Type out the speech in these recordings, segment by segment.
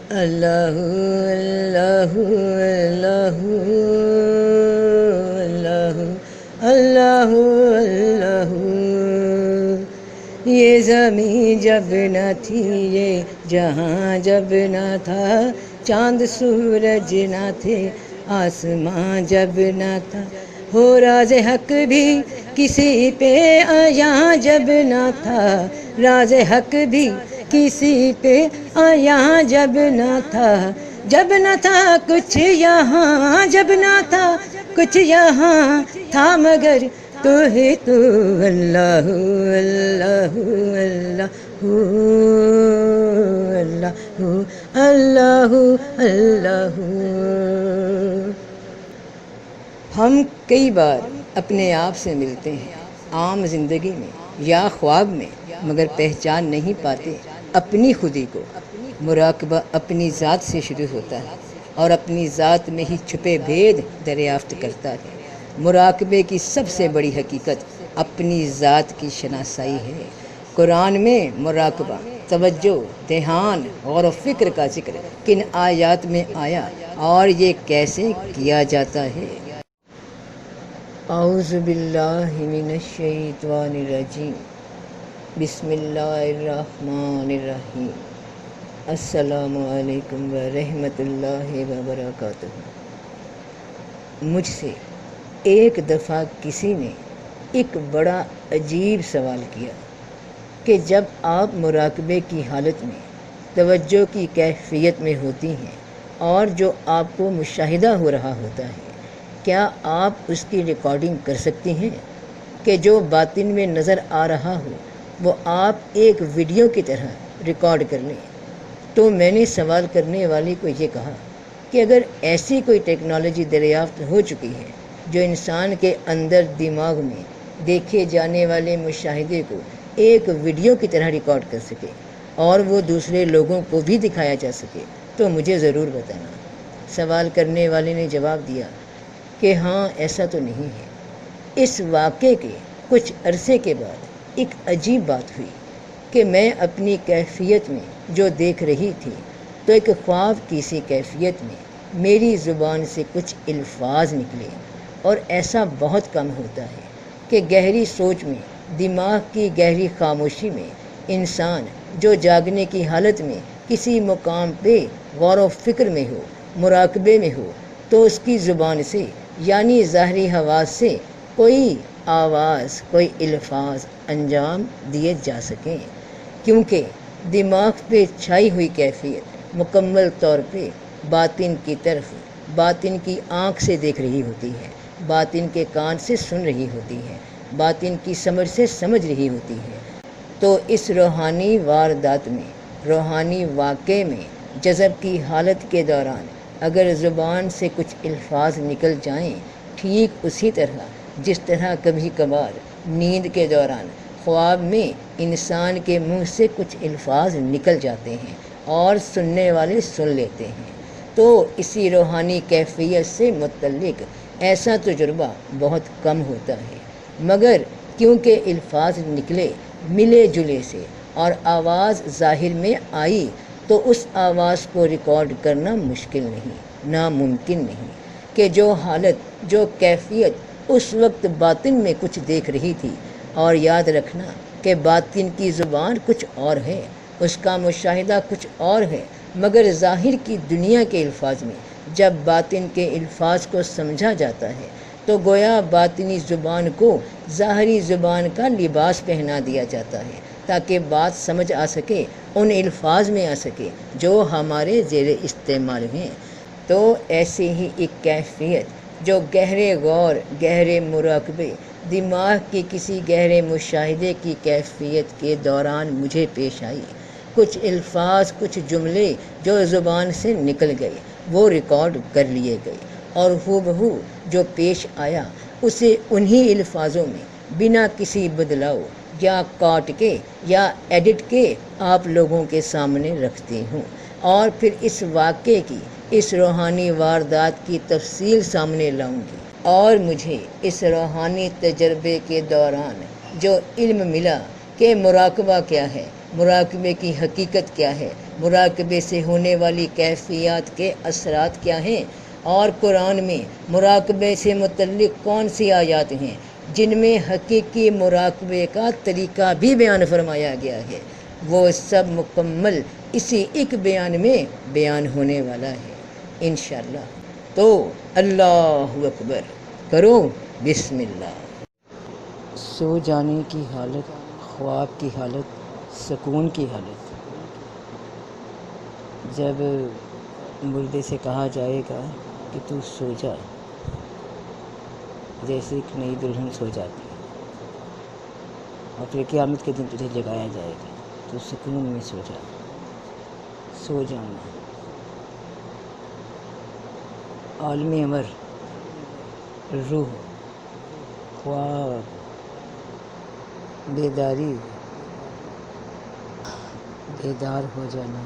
اللہ اللہ اللہ اللہ اللہ اللہ۔ یہ زمین جب نہ تھی، یہ جہاں جب نہ تھا، چاند سورج نہ تھے، آسمان جب نہ تھا، ہو راز حق بھی کسی پہ آیا جب نہ تھا، راز حق بھی کسی پہ آیا جب نہ تھا، جب نہ تھا کچھ یہاں، جب نہ تھا کچھ یہاں تھا مگر تو ہے تو، اللہ اللہ اللہ اللہ اللہ۔ ہم کئی بار اپنے آپ سے ملتے ہیں عام زندگی میں یا خواب میں، مگر پہچان نہیں پاتے اپنی خودی کو۔ مراقبہ اپنی ذات سے شروع ہوتا ہے اور اپنی ذات میں ہی چھپے بھید دریافت کرتا ہے۔ مراقبے کی سب سے بڑی حقیقت اپنی ذات کی شناسائی ہے۔ قرآن میں مراقبہ، توجہ، دھیان، غور و فکر کا ذکر کن آیات میں آیا اور یہ کیسے کیا جاتا ہے؟ اعوذ باللہ من الشیطان الرجیم، بسم اللہ الرحمن الرحیم، السلام علیکم ورحمۃ اللہ وبرکاتہ۔ مجھ سے ایک دفعہ کسی نے ایک بڑا عجیب سوال کیا کہ جب آپ مراقبے کی حالت میں توجہ کی کیفیت میں ہوتی ہیں اور جو آپ کو مشاہدہ ہو رہا ہوتا ہے، کیا آپ اس کی ریکارڈنگ کر سکتی ہیں کہ جو باطن میں نظر آ رہا ہو وہ آپ ایک ویڈیو کی طرح ریکارڈ کر لیں؟ تو میں نے سوال کرنے والی کو یہ کہا کہ اگر ایسی کوئی ٹیکنالوجی دریافت ہو چکی ہے جو انسان کے اندر دماغ میں دیکھے جانے والے مشاہدے کو ایک ویڈیو کی طرح ریکارڈ کر سکے اور وہ دوسرے لوگوں کو بھی دکھایا جا سکے تو مجھے ضرور بتانا۔ سوال کرنے والے نے جواب دیا کہ ہاں، ایسا تو نہیں ہے۔ اس واقعے کے کچھ عرصے کے بعد ایک عجیب بات ہوئی کہ میں اپنی کیفیت میں جو دیکھ رہی تھی تو ایک خواب کی سی کیفیت میں میری زبان سے کچھ الفاظ نکلے، اور ایسا بہت کم ہوتا ہے کہ گہری سوچ میں، دماغ کی گہری خاموشی میں انسان جو جاگنے کی حالت میں کسی مقام پہ غور و فکر میں ہو، مراقبے میں ہو، تو اس کی زبان سے یعنی ظاہری حواس سے کوئی آواز، کوئی الفاظ انجام دیے جا سکیں، کیونکہ دماغ پہ چھائی ہوئی کیفیت مکمل طور پہ باطن کی طرف، باطن کی آنکھ سے دیکھ رہی ہوتی ہے، باطن کے کان سے سن رہی ہوتی ہے، باطن کی سمجھ سے سمجھ رہی ہوتی ہے۔ تو اس روحانی واردات میں، روحانی واقعے میں جذب کی حالت کے دوران اگر زبان سے کچھ الفاظ نکل جائیں، ٹھیک اسی طرح جس طرح کبھی کبھار نیند کے دوران خواب میں انسان کے منہ سے کچھ الفاظ نکل جاتے ہیں اور سننے والے سن لیتے ہیں، تو اسی روحانی کیفیت سے متعلق ایسا تجربہ بہت کم ہوتا ہے۔ مگر کیونکہ الفاظ نکلے ملے جلے سے اور آواز ظاہر میں آئی، تو اس آواز کو ریکارڈ کرنا مشکل نہیں، ناممکن نہیں کہ جو حالت، جو کیفیت اس وقت باطن میں کچھ دیکھ رہی تھی، اور یاد رکھنا کہ باطن کی زبان کچھ اور ہے، اس کا مشاہدہ کچھ اور ہے، مگر ظاہر کی دنیا کے الفاظ میں جب باطن کے الفاظ کو سمجھا جاتا ہے تو گویا باطنی زبان کو ظاہری زبان کا لباس پہنا دیا جاتا ہے تاکہ بات سمجھ آ سکے، ان الفاظ میں آ سکے جو ہمارے زیر استعمال ہیں۔ تو ایسی ہی ایک کیفیت جو گہرے غور، گہرے مراقبے، دماغ کی کسی گہرے مشاہدے کی کیفیت کے دوران مجھے پیش آئی۔ کچھ الفاظ، کچھ جملے جو زبان سے نکل گئے وہ ریکارڈ کر لیے گئے، اور ہو بہو جو پیش آیا اسے انہی الفاظوں میں بنا کسی بدلاؤ یا کاٹ کے یا ایڈٹ کے آپ لوگوں کے سامنے رکھتی ہوں، اور پھر اس واقعے کی، اس روحانی واردات کی تفصیل سامنے لاؤں گی، اور مجھے اس روحانی تجربے کے دوران جو علم ملا کہ مراقبہ کیا ہے، مراقبے کی حقیقت کیا ہے، مراقبے سے ہونے والی کیفیات کے اثرات کیا ہیں، اور قرآن میں مراقبے سے متعلق کون سی آیات ہیں جن میں حقیقی مراقبے کا طریقہ بھی بیان فرمایا گیا ہے، وہ سب مکمل اسی ایک بیان میں بیان ہونے والا ہے انشاءاللہ۔ تو اللہ اکبر کرو، بسم اللہ۔ سو جانے کی حالت، خواب کی حالت، سکون کی حالت۔ جب مردے سے کہا جائے گا کہ تو سو جا، جیسے ایک نئی دلہن سو جاتی ہے، اور پھر قیامت کے دن تجھے جگایا جائے گا تو سکون میں سو جا۔ سو جانا، عالم امر، روح، خواب، بیداری، بیدار ہو جانا،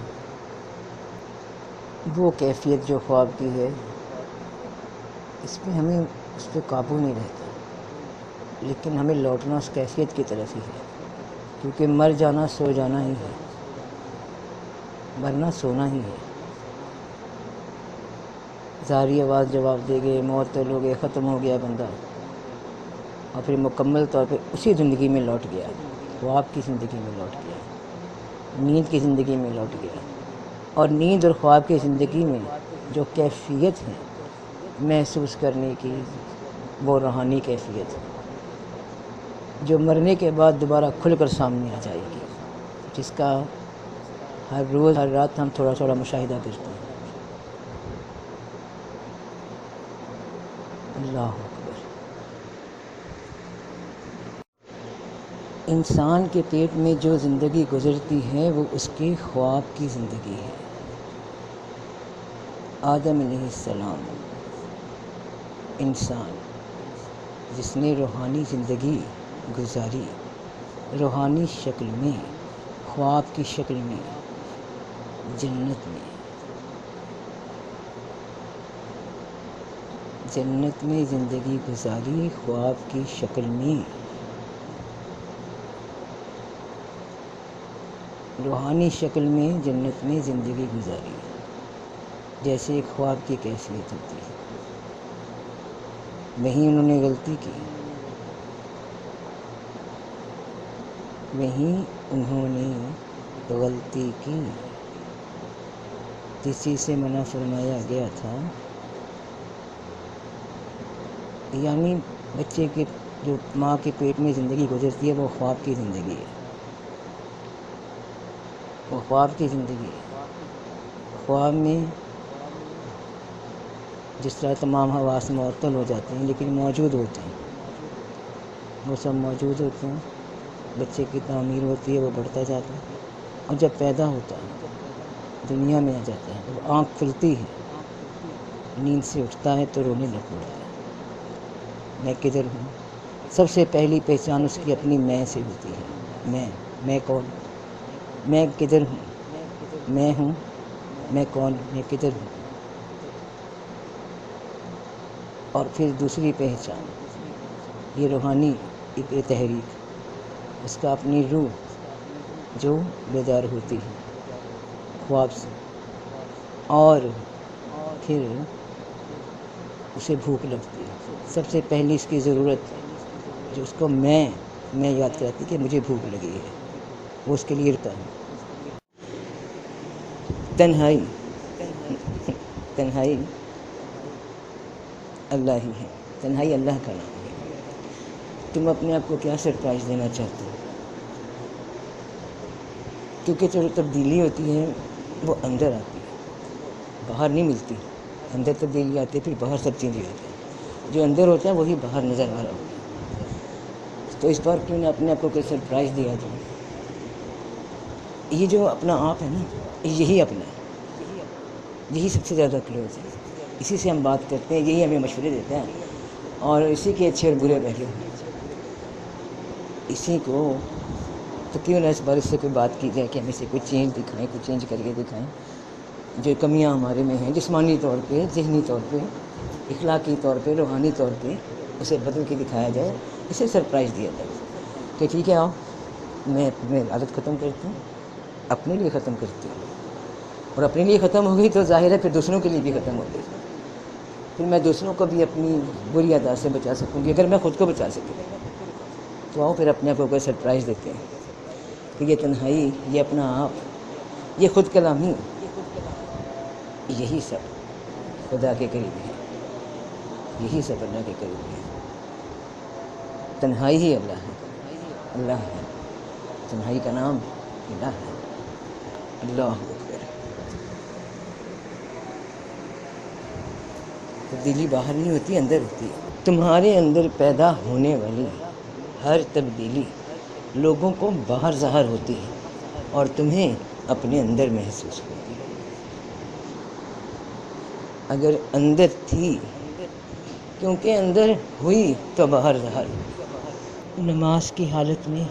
وہ کیفیت جو خواب کی ہے، اس پہ ہمیں اس پہ قابو نہیں رہتا، لیکن ہمیں لوٹنا اس کیفیت کی طرف ہی ہے، کیونکہ مر جانا سو جانا ہی ہے، مرنا سونا ہی ہے۔ ظاہری آواز جواب دے گئے، معطل ہو گئے، ختم ہو گیا بندہ، اور پھر مکمل طور پہ اسی زندگی میں لوٹ گیا، خواب کی زندگی میں لوٹ گیا، نیند کی زندگی میں لوٹ گیا۔ اور نیند اور خواب کی زندگی میں جو کیفیت ہے محسوس کرنے کی، وہ روحانی کیفیت ہے جو مرنے کے بعد دوبارہ کھل کر سامنے آ جائے گی، جس کا ہر روز ہر رات ہم تھوڑا تھوڑا مشاہدہ کرتے ہیں۔ اللہ اکبر۔ انسان کے پیٹ میں جو زندگی گزرتی ہے وہ اس کے خواب کی زندگی ہے۔ آدم علیہ السلام انسان جس نے روحانی زندگی گزاری، روحانی شکل میں، خواب کی شکل میں، جنت میں زندگی گزاری، خواب کی شکل میں، روحانی شکل میں جنت میں زندگی گزاری، جیسے ایک خواب کی کیفیت ہوتی ہے۔ وہیں انہوں نے غلطی کی، وہیں انہوں نے غلطی کی، جس چیز سے منع فرمایا گیا تھا، یعنی بچے کے جو ماں کے پیٹ میں زندگی گزرتی ہے وہ خواب کی زندگی ہے، وہ خواب کی زندگی ہے۔ خواب میں جس طرح تمام حواس معطل ہو جاتے ہیں لیکن موجود ہوتے ہیں، وہ سب موجود ہوتے ہیں، بچے کی تعمیر ہوتی ہے، وہ بڑھتا جاتا ہے، اور جب پیدا ہوتا ہے دنیا میں آ جاتا ہے، جب آنکھ کھلتی ہے، نیند سے اٹھتا ہے تو رونے لگ پڑتا ہے، میں کدھر ہوں؟ سب سے پہلی پہچان اس کی اپنی میں سے ہوتی ہے۔ میں کون؟ میں کدھر ہوں؟ میں ہوں، میں کون، میں کدھر ہوں؟ اور پھر دوسری پہچان، یہ روحانی ایک تحریک، اس کا اپنی روح جو بیدار ہوتی ہے خواب سے، اور پھر اسے بھوک لگتی ہے۔ سب سے پہلی اس کی ضرورت جو اس کو میں یاد کراتی کہ مجھے بھوک لگی ہے، وہ اس کے لیے رہتا ہے۔ تنہائی اللہ ہی ہے، تنہائی اللہ کا نام ہے۔ تم اپنے آپ کو کیا سرپرائز دینا چاہتے ہو؟ کیونکہ جو تبدیلی ہوتی ہے وہ اندر آتی ہے، باہر نہیں ملتی۔ اندر تبدیلی آتی ہے، پھر باہر سب چیزیں ہوتی ہیں، جو اندر ہوتا ہے وہی باہر نظر آ رہا ہوتا ہے۔ تو اس بار کیوں نہ اپنے آپ کو کوئی سرپرائز دیا جائے۔ یہ جو اپنا آپ ہے نا، یہی اپنا ہے، یہی سب سے زیادہ کلوز ہے، اسی سے ہم بات کرتے ہیں، یہی ہمیں مشورے دیتا ہے، اور اسی کے اچھے اور برے پہلو، اسی کو تو کیوں نہ اس بار اس سے کوئی بات کی جائے کہ ہمیں سے کوئی چینج دکھائیں، کوئی چینج کر کے دکھائیں، جو کمیاں ہمارے میں ہیں جسمانی طور پہ، ذہنی طور پہ، اخلاقی طور پہ، روحانی طور پہ، اسے بدل کے دکھایا جائے، اسے سرپرائز دیا جائے کہ ٹھیک ہے آؤ، میں عادت ختم کرتی ہوں، اپنے لیے ختم کرتی ہوں، اور اپنے لیے ختم ہو گئی تو ظاہر ہے پھر دوسروں کے لیے بھی ختم ہو گئی، پھر میں دوسروں کو بھی اپنی بری عادات سے بچا سکوں گی اگر میں خود کو بچا سکوں۔ تو آؤ پھر اپنے آپ کو کوئی سرپرائز دیتے ہیں کہ یہ تنہائی، یہ اپنا آپ، یہ خود کلامی، یہی سب خدا کے قریب ہے، یہی سب اللہ کے قریب ہے۔ تنہائی ہی اللہ ہے، اللہ ہے، تنہائی کا نام اللہ ہے، اللہ اکبر۔ تبدیلی باہر نہیں ہوتی، اندر ہوتی ہے۔ تمہارے اندر پیدا ہونے والی ہر تبدیلی لوگوں کو باہر ظاہر ہوتی ہے اور تمہیں اپنے اندر محسوس ہوتی ہے۔ اگر اندر تھی، کیونکہ اندر ہوئی تو باہر ظاہر ہوئی۔ نماز کی حالت میں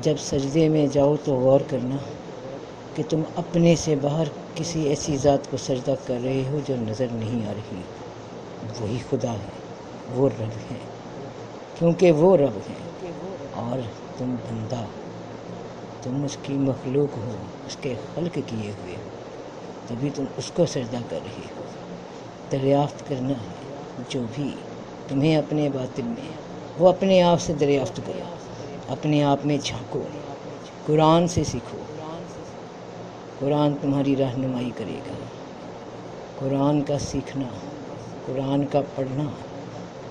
جب سجدے میں جاؤ تو غور کرنا کہ تم اپنے سے باہر کسی ایسی ذات کو سجدہ کر رہے ہو جو نظر نہیں آ رہی۔ وہی خدا ہے، وہ رب ہے، کیونکہ وہ رب ہے اور تم بندہ، تم اس کی مخلوق ہو، اس کے خلق کیے ہوئے ہو، تبھی تم اس کو سجدہ کر رہے ہو۔ دریافت کرنا ہے جو بھی تمہیں اپنے باطن میں، وہ اپنے آپ سے دریافت کرو، اپنے آپ میں جھانکو، قرآن سے سیکھو۔ قرآن تمہاری رہنمائی کرے گا۔ قرآن کا سیکھنا، قرآن کا پڑھنا،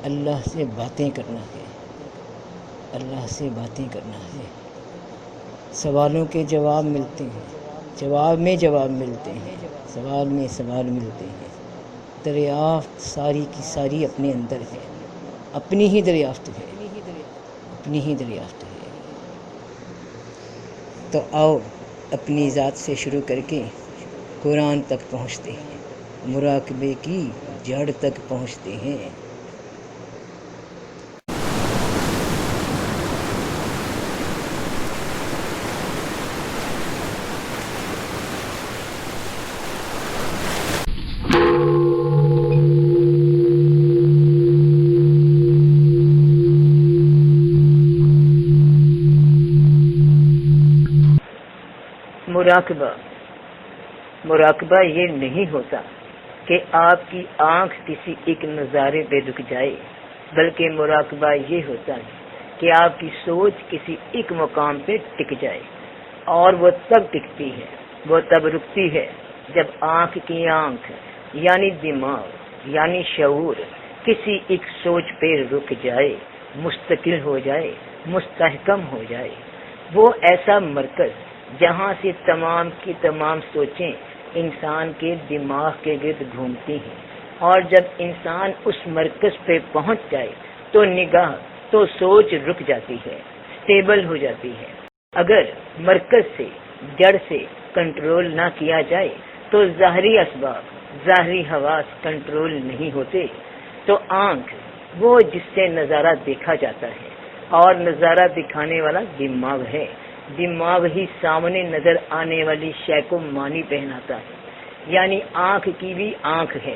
اللہ سے باتیں کرنا ہے، اللہ سے باتیں کرنا ہے۔ سوالوں کے جواب ملتے ہیں، جواب میں جواب ملتے ہیں، سوال میں سوال ملتے ہیں۔ دریافت ساری کی ساری اپنے اندر ہے، اپنی ہی دریافت ہے، اپنی ہی دریافت ہے۔ تو آؤ اپنی ذات سے شروع کر کے قرآن تک پہنچتے ہیں، مراقبے کی جڑ تک پہنچتے ہیں۔ مراقبہ یہ نہیں ہوتا کہ آپ کی آنکھ کسی ایک نظارے پہ رک جائے، بلکہ مراقبہ یہ ہوتا ہے کہ آپ کی سوچ کسی ایک مقام پہ ٹک جائے، اور وہ تب ٹکتی ہے، وہ تب رکتی ہے جب آنکھ کی آنکھ یعنی دماغ یعنی شعور کسی ایک سوچ پہ رک جائے، مستقل ہو جائے، مستحکم ہو جائے۔ وہ ایسا مرکز جہاں سے تمام کی تمام سوچیں انسان کے دماغ کے گرد گھومتی ہیں، اور جب انسان اس مرکز پہ پہنچ جائے تو نگاہ تو سوچ رک جاتی ہے، سٹیبل ہو جاتی ہے۔ اگر مرکز سے، جڑ سے کنٹرول نہ کیا جائے تو ظاہری اسباب، ظاہری حواس کنٹرول نہیں ہوتے۔ تو آنکھ وہ جس سے نظارہ دیکھا جاتا ہے، اور نظارہ دکھانے والا دماغ ہے۔ دماغ ہی سامنے نظر آنے والی شے کو معنی پہناتا ہے، یعنی آنکھ کی بھی آنکھ ہے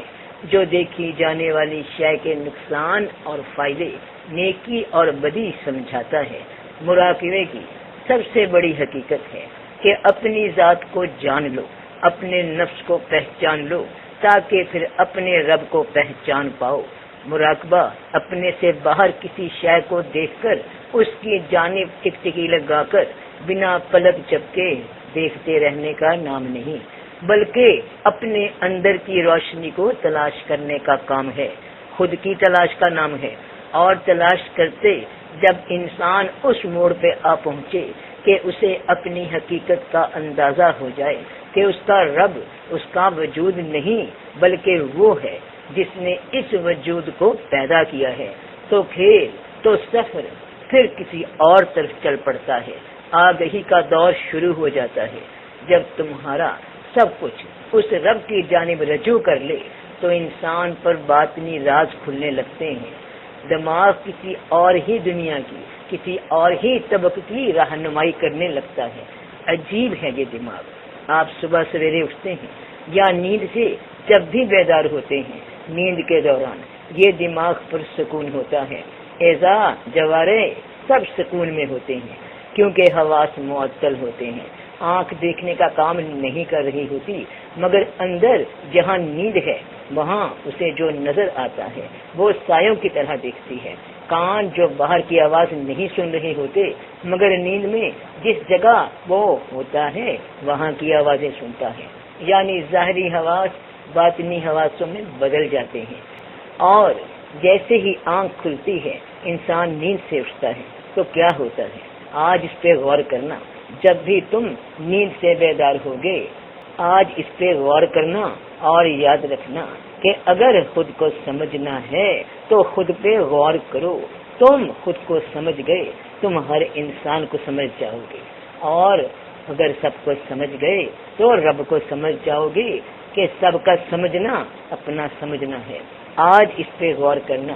جو دیکھی جانے والی شے کے نقصان اور فائدے، نیکی اور بدی سمجھاتا ہے۔ مراقبے کی سب سے بڑی حقیقت ہے کہ اپنی ذات کو جان لو، اپنے نفس کو پہچان لو، تاکہ پھر اپنے رب کو پہچان پاؤ۔ مراقبہ اپنے سے باہر کسی شے کو دیکھ کر اس کی جانب ٹکٹکی لگا کر بنا پلک جھپکے دیکھتے رہنے کا نام نہیں، بلکہ اپنے اندر کی روشنی کو تلاش کرنے کا کام ہے، خود کی تلاش کا نام ہے۔ اور تلاش کرتے جب انسان اس موڑ پہ آ پہنچے کہ اسے اپنی حقیقت کا اندازہ ہو جائے کہ اس کا رب اس کا وجود نہیں بلکہ وہ ہے جس نے اس وجود کو پیدا کیا ہے، تو کھیل تو سفر پھر کسی اور طرف چل پڑتا ہے، آگہی کا دور شروع ہو جاتا ہے۔ جب تمہارا سب کچھ اس رب کی جانب رجوع کر لے تو انسان پر باطنی راز کھلنے لگتے ہیں۔ دماغ کسی اور ہی دنیا کی، کسی اور ہی طبق کی رہنمائی کرنے لگتا ہے۔ عجیب ہے یہ دماغ۔ آپ صبح سویرے اٹھتے ہیں یا نیند سے جب بھی بیدار ہوتے ہیں، نیند کے دوران یہ دماغ پر سکون ہوتا ہے، اعضاء، جوارے سب سکون میں ہوتے ہیں، کیونکہ حواس معطل ہوتے ہیں، آنکھ دیکھنے کا کام نہیں کر رہی ہوتی، مگر اندر جہاں نیند ہے وہاں اسے جو نظر آتا ہے وہ سایوں کی طرح دیکھتی ہے۔ کان جو باہر کی آواز نہیں سن رہے ہوتے مگر نیند میں جس جگہ وہ ہوتا ہے وہاں کی آوازیں سنتا ہے، یعنی ظاہری حواس باطنی حواسوں میں بدل جاتے ہیں۔ اور جیسے ہی آنکھ کھلتی ہے انسان نیند سے اٹھتا ہے تو کیا ہوتا ہے، آج اس پہ غور کرنا۔ جب بھی تم نیند سے بیدار ہوگے آج اس پہ غور کرنا اور یاد رکھنا کہ اگر خود کو سمجھنا ہے تو خود پہ غور کرو۔ تم خود کو سمجھ گئے تم ہر انسان کو سمجھ جاؤ گے، اور اگر سب کو سمجھ گئے تو رب کو سمجھ جاؤ گے کہ سب کا سمجھنا اپنا سمجھنا ہے۔ آج اس پہ غور کرنا،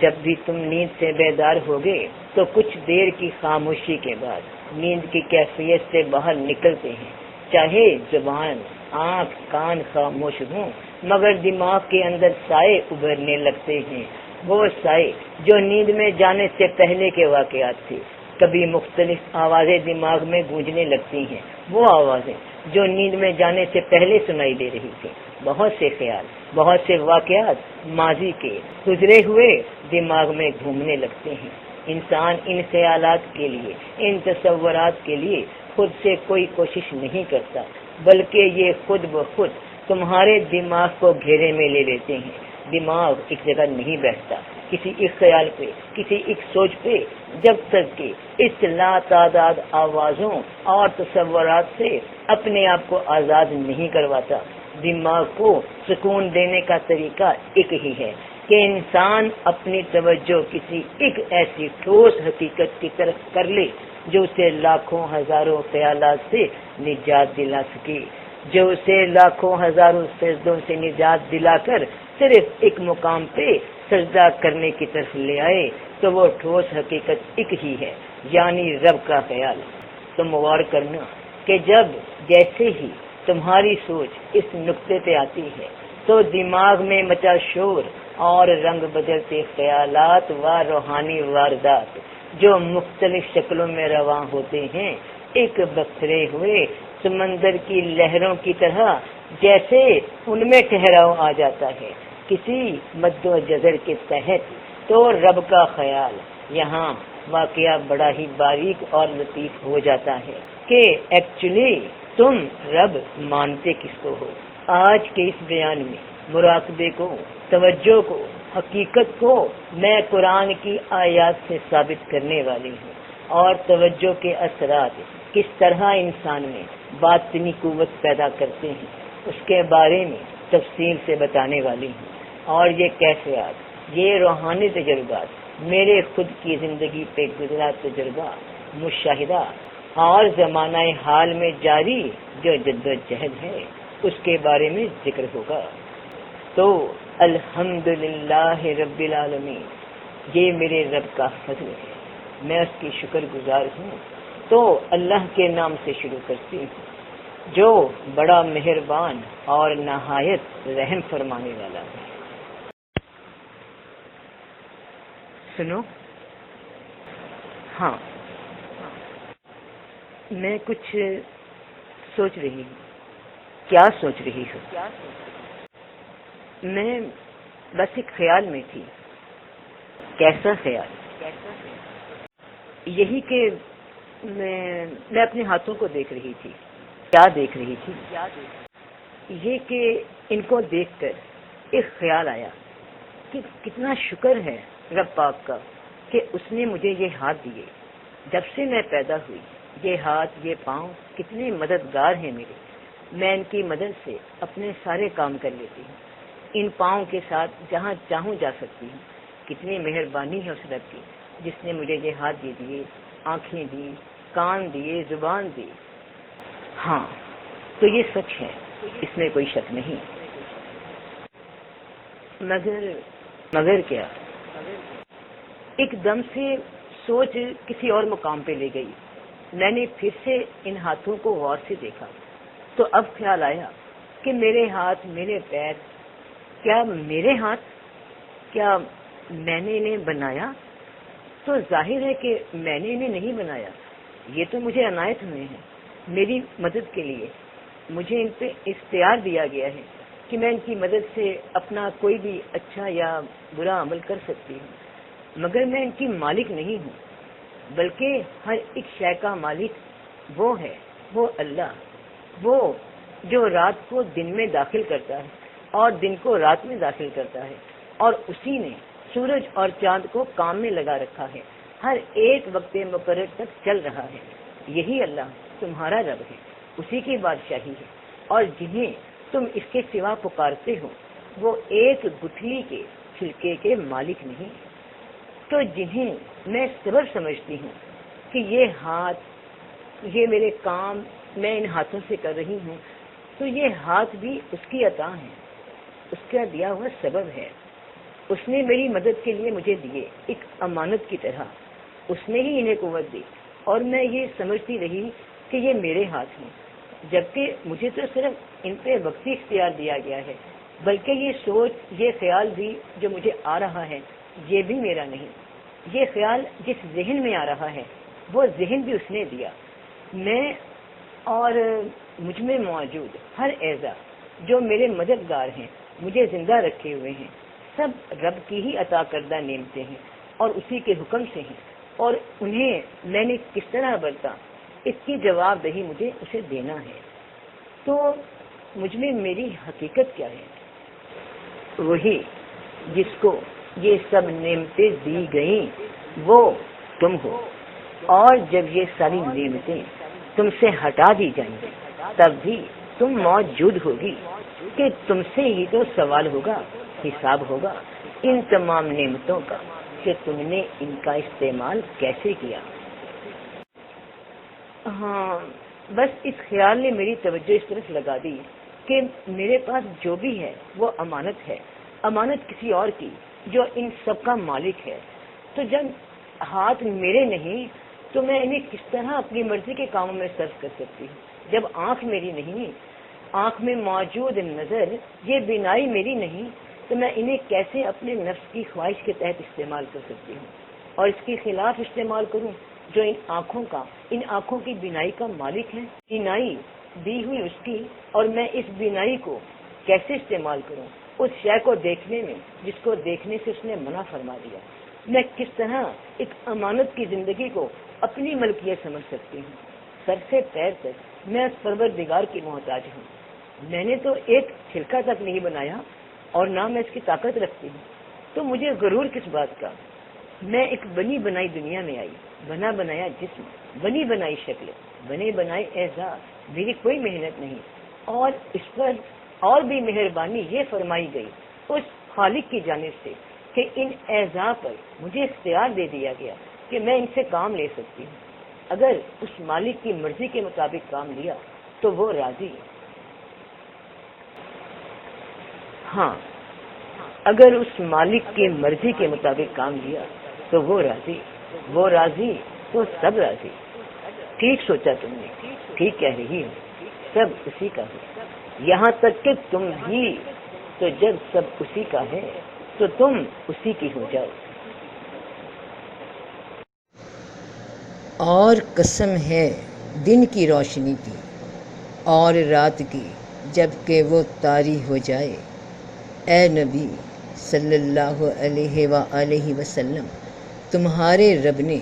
جب بھی تم نیند سے بیدار ہوگے تو کچھ دیر کی خاموشی کے بعد نیند کی کیفیت سے باہر نکلتے ہیں، چاہے زبان آنکھ کان خاموش ہوں مگر دماغ کے اندر سائے ابھرنے لگتے ہیں، وہ سائے جو نیند میں جانے سے پہلے کے واقعات تھے۔ کبھی مختلف آوازیں دماغ میں گونجنے لگتی ہیں، وہ آوازیں جو نیند میں جانے سے پہلے سنائی دے رہی تھی۔ بہت سے خیال بہت سے واقعات ماضی کے گزرے ہوئے دماغ میں گھومنے لگتے ہیں۔ انسان ان خیالات کے لیے ان تصورات کے لیے خود سے کوئی کوشش نہیں کرتا بلکہ یہ خود بخود تمہارے دماغ کو گھیرے میں لے لیتے ہیں۔ دماغ ایک جگہ نہیں بیٹھتا کسی ایک خیال پہ کسی ایک سوچ پہ جب تک کہ اس لا تعداد آوازوں اور تصورات سے اپنے آپ کو آزاد نہیں کرواتا۔ دماغ کو سکون دینے کا طریقہ ایک ہی ہے کہ انسان اپنی توجہ کسی ایک ایسی ٹھوس حقیقت کی طرف کر لے جو اسے لاکھوں ہزاروں خیالات سے نجات دلا سکے، جو اسے لاکھوں ہزاروں سجدوں سے نجات دلا کر صرف ایک مقام پہ سجدہ کرنے کی طرف لے آئے، تو وہ ٹھوس حقیقت ایک ہی ہے، یعنی رب کا خیال۔ تم غور کرنا کہ جب جیسے ہی تمہاری سوچ اس نقطے پہ آتی ہے تو دماغ میں مچا شور اور رنگ بدلتے خیالات و روحانی واردات جو مختلف شکلوں میں رواں ہوتے ہیں، ایک بکھرے ہوئے سمندر کی لہروں کی طرح جیسے ان میں ٹھہراؤ آ جاتا ہے کسی مد و جزر کے تحت، تو رب کا خیال یہاں واقعہ بڑا ہی باریک اور لطیف ہو جاتا ہے کہ ایکچولی تم رب مانتے کس کو ہو۔ آج کے اس بیان میں مراقبے کو، توجہ کو، حقیقت کو میں قرآن کی آیات سے ثابت کرنے والی ہوں، اور توجہ کے اثرات کس طرح انسان میں باطنی قوت پیدا کرتے ہیں اس کے بارے میں تفصیل سے بتانے والی ہوں۔ اور یہ کیفیات، یہ روحانی تجربات میرے خود کی زندگی پہ گزرا تجربہ، مشاہدہ اور زمانہ حال میں جاری جو جد و جہد ہے اس کے بارے میں ذکر ہوگا۔ تو الحمدللہ رب العالمین، یہ میرے رب کا فضل ہے، میں اس کی شکر گزار ہوں۔ تو اللہ کے نام سے شروع کرتی ہوں جو بڑا مہربان اور نہایت رحم فرمانے والا ہے۔ سنو، ہاں میں کچھ سوچ رہی ہوں۔ کیا سوچ رہی ہوں؟ میں بس ایک خیال میں تھی۔ کیسا خیال؟ یہی کہ میں اپنے ہاتھوں کو دیکھ رہی تھی۔ کیا دیکھ رہی تھی؟ یہ کہ ان کو دیکھ کر ایک خیال آیا کہ کتنا شکر ہے رب پاک کا کہ اس نے مجھے یہ ہاتھ دیے۔ جب سے میں پیدا ہوئی یہ ہاتھ یہ پاؤں کتنے مددگار ہیں میرے، میں ان کی مدد سے اپنے سارے کام کر لیتی ہوں، ان پاؤں کے ساتھ جہاں چاہوں جا سکتی ہوں۔ کتنی مہربانی ہے اس رب کی جس نے مجھے یہ ہاتھ دے دیے، آنکھیں دی، کان دیے، زبان دی۔ ہاں تو یہ سچ ہے، اس میں کوئی شک نہیں۔ مگر کیا؟ ایک دم سے سوچ کسی اور مقام پہ لے گئی۔ میں نے پھر سے ان ہاتھوں کو غور سے دیکھا تو اب خیال آیا کہ میرے ہاتھ، میرے پیر، کیا میرے ہاتھ؟ کیا میں نے انہیں بنایا؟ تو ظاہر ہے کہ میں نے انہیں نہیں بنایا، یہ تو مجھے عنایت ہوئے ہیں، میری مدد کے لیے مجھے ان پہ اختیار دیا گیا ہے کہ میں ان کی مدد سے اپنا کوئی بھی اچھا یا برا عمل کر سکتی ہوں، مگر میں ان کی مالک نہیں ہوں، بلکہ ہر ایک شے کا مالک وہ ہے، وہ اللہ، وہ جو رات کو دن میں داخل کرتا ہے اور دن کو رات میں داخل کرتا ہے، اور اسی نے سورج اور چاند کو کام میں لگا رکھا ہے، ہر ایک وقت مقرر تک چل رہا ہے۔ یہی اللہ تمہارا رب ہے، اسی کی بادشاہی ہے، اور جنہیں تم اس کے سوا پکارتے ہو وہ ایک گٹھلی کے چھلکے کے مالک نہیں۔ تو جنہیں میں سبب سمجھتی ہوں کہ یہ ہاتھ، یہ میرے کام میں ان ہاتھوں سے کر رہی ہوں، تو یہ ہاتھ بھی اس کی عطا ہے، اس کا دیا ہوا سبب ہے۔ اس نے میری مدد کے لیے مجھے دیے ایک امانت کی طرح، اس نے ہی انہیں قوت دی، اور میں یہ سمجھتی رہی کہ یہ میرے ہاتھ ہیں، جبکہ مجھے تو صرف ان پہ وقتی اختیار دیا گیا ہے، بلکہ یہ سوچ، یہ خیال بھی جو مجھے آ رہا ہے یہ بھی میرا نہیں۔ یہ خیال جس ذہن میں آ رہا ہے وہ ذہن بھی اس نے دیا۔ میں اور مجھ میں موجود ہر اعضا جو میرے مددگار ہیں، مجھے زندہ رکھے ہوئے ہیں، سب رب کی ہی عطا کردہ نعمتیں ہیں اور اسی کے حکم سے ہیں، اور انہیں میں نے کس طرح برتا اس کی جواب دہی مجھے اسے دینا ہے۔ تو مجھ میں میری حقیقت کیا ہے؟ وہی جس کو یہ سب نعمتیں دی گئیں وہ تم ہو، اور جب یہ ساری نعمتیں تم سے ہٹا دی جائیں گی تب بھی تم موجود ہوگی، کہ تم سے ہی تو سوال ہوگا، حساب ہوگا ان تمام نعمتوں کا کہ تم نے ان کا استعمال کیسے کیا۔ ہاں، بس اس خیال نے میری توجہ اس طرف لگا دی کہ میرے پاس جو بھی ہے وہ امانت ہے، امانت کسی اور کی جو ان سب کا مالک ہے۔ تو جب ہاتھ میرے نہیں تو میں انہیں کس طرح اپنی مرضی کے کاموں میں صرف کر سکتی ہوں؟ جب آنکھ میری نہیں، آنکھ میں موجود نظر، یہ بینائی میری نہیں، تو میں انہیں کیسے اپنے نفس کی خواہش کے تحت استعمال کر سکتی ہوں اور اس کے خلاف استعمال کروں جو ان آنکھوں کی بینائی کا مالک ہے؟ بینائی دی ہوئی اس کی، اور میں اس بینائی کو کیسے استعمال کروں اس شے کو دیکھنے میں جس کو دیکھنے سے اس نے منع فرما دیا؟ میں کس طرح ایک امانت کی زندگی کو اپنی ملکیت سمجھ سکتی ہوں؟ سر سے پیر تک میں اس پروردگار کی محتاج ہوں۔ میں نے تو ایک چھلکا تک نہیں بنایا اور نہ میں اس کی طاقت رکھتی ہوں، تو مجھے غرور کس بات کا؟ میں ایک بنی بنائی دنیا میں آئی، بنا بنایا جسم، بنی بنائی شکل، بنے بنائے اعزاز، میری کوئی محنت نہیں، اور اس پر اور بھی مہربانی یہ فرمائی گئی اس خالق کی جانب سے کہ ان اعضاء پر مجھے اختیار دے دیا گیا کہ میں ان سے کام لے سکتی ہوں۔ اگر اس مالک کی مرضی کے مطابق کام لیا تو وہ راضی، ہاں اگر اس مالک کی مرضی کے مطابق کام لیا تو وہ راضی تو سب راضی۔ ٹھیک سوچا تم نے، ٹھیک کہہ رہی ہو، سب اسی کا ہے، یہاں تک کہ تم بھی۔ تو جب سب اسی کا ہے تو تم اسی کی ہو جاؤ۔ اور قسم ہے دن کی روشنی کی اور رات کی جب کہ وہ طاری ہو جائے، اے نبی صلی اللہ علیہ وآلہ وسلم، تمہارے رب نے